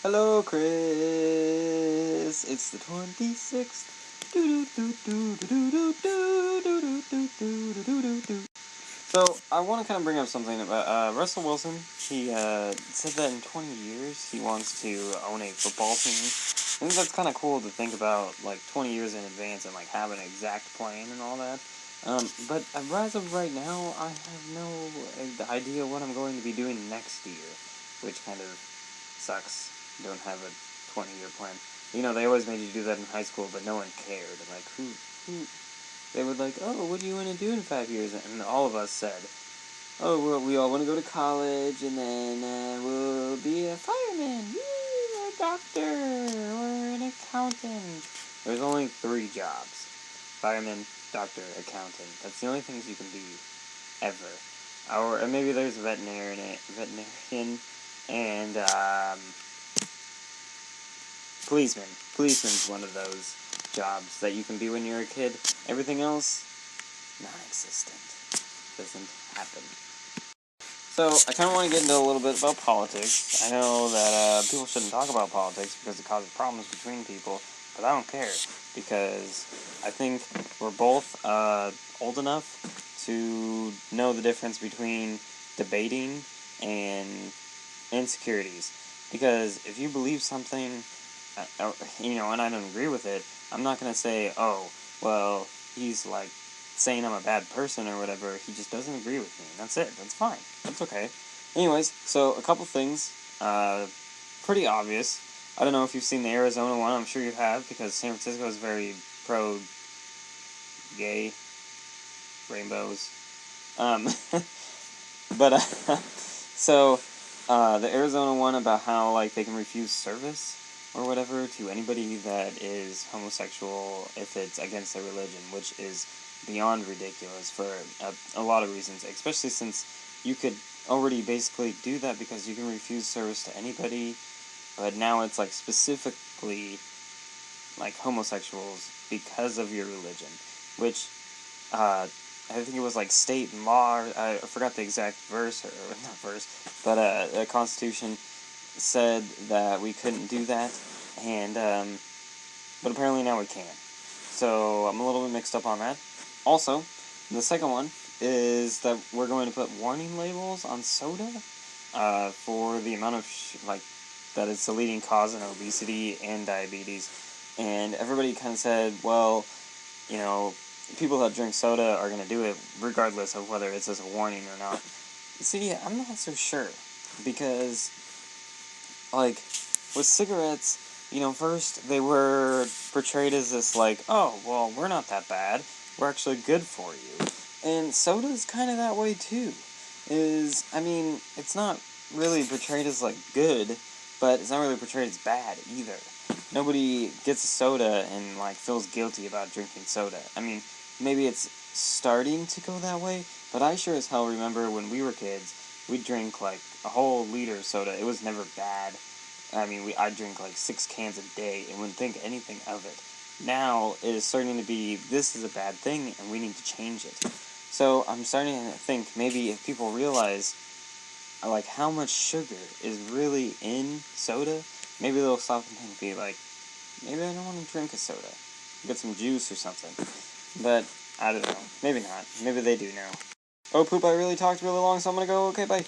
Hello, Chris. It's the 26th. So, I want to kind of bring up something about Russell Wilson. He said that in 20 years he wants to own a football team. I think that's kind of cool to think about, like, 20 years in advance and, like, have an exact plan and all that. But as of right now, I have no idea what I'm going to be doing next year, which kind of sucks. Don't have a 20-year plan. You know, they always made you do that in high school, but no one cared. Like, who they would like, oh, what do you want to do in 5 years? And all of us said, oh, well, we all want to go to college, and then we'll be a fireman, or a doctor, or an accountant. There's only 3 jobs: fireman, doctor, accountant. That's the only things you can be, ever. Or maybe there's veterinarian, and policeman. Policeman's one of those jobs that you can be when you're a kid. Everything else, non-existent. Doesn't happen. So, I kind of want to get into a little bit about politics. I know that people shouldn't talk about politics because it causes problems between people, but I don't care, because I think we're both old enough to know the difference between debating and insecurities. Because if you believe something, and I don't agree with it, I'm not going to say, oh, well, he's like saying I'm a bad person or whatever. He just doesn't agree with me. That's it. That's fine. That's okay. Anyways, so a couple things. Pretty obvious. I don't know if you've seen the Arizona one. I'm sure you have, because San Francisco is very pro-gay, rainbows. But, so, the Arizona one about how, like, they can refuse service or whatever to anybody that is homosexual if it's against their religion, which is beyond ridiculous for a lot of reasons, especially since you could already basically do that because you can refuse service to anybody, but now it's, like, specifically, like, homosexuals because of your religion, which, I think it was like state and law, I forgot the exact verse, or not verse, but the Constitution said that we couldn't do that, and, but apparently now we can. So I'm a little bit mixed up on that. Also, the second one is that we're going to put warning labels on soda, for the amount of, that it's the leading cause in obesity and diabetes, and everybody kind of said, well, you know, people that drink soda are going to do it regardless of whether it's as a warning or not. See, I'm not so sure, because, like, with cigarettes, first they were portrayed as this, like, oh, well, we're not that bad, we're actually good for you. And soda's kind of that way, too. It's not really portrayed as, like, good, but it's not really portrayed as bad, either. Nobody gets a soda and, like, feels guilty about drinking soda. Maybe it's starting to go that way, but I sure as hell remember when we were kids, we'd drink, like, a whole liter of soda. It was never bad. I'd drink, like, 6 cans a day and wouldn't think anything of it. Now, it is starting to be, this is a bad thing, and we need to change it. So, I'm starting to think maybe if people realize, like, how much sugar is really in soda, maybe they'll stop and be like, maybe I don't want to drink a soda. Get some juice or something. But, I don't know. Maybe not. Maybe they do now. Oh, poop, I really talked really long, so I'm gonna go. Okay, bye.